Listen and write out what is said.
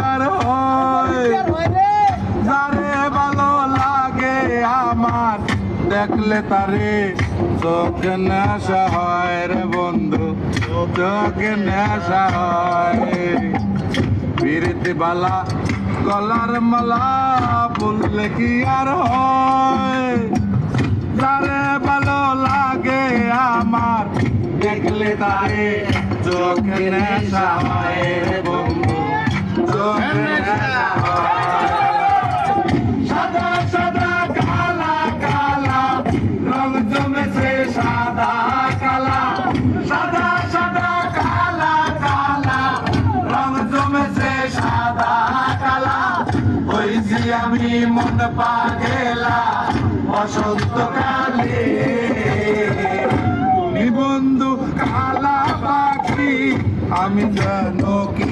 আর হয় যারে ভালো লাগে আমার দেখলে তারে চোখে নেশা হয় রে বন্ধু, চোখে নেশা হয়। প্রীতি বালা গলার মালা বললে কি আর হয় যারে ভালো লাগে আমার দেখলে তারে চোখে নেশা হয় রে বন্ধু, চোখে নেশা হয়। সাদা সাদা কালা কালা রং জমেছে সাদা কালা, সাদা সাদা কালা কালা রং জমেছে সাদা কালা। হইছি আমি মন পাগেলা বসন্তকালে, তুমি বন্ধু কালা পাখি আমি জানো কি।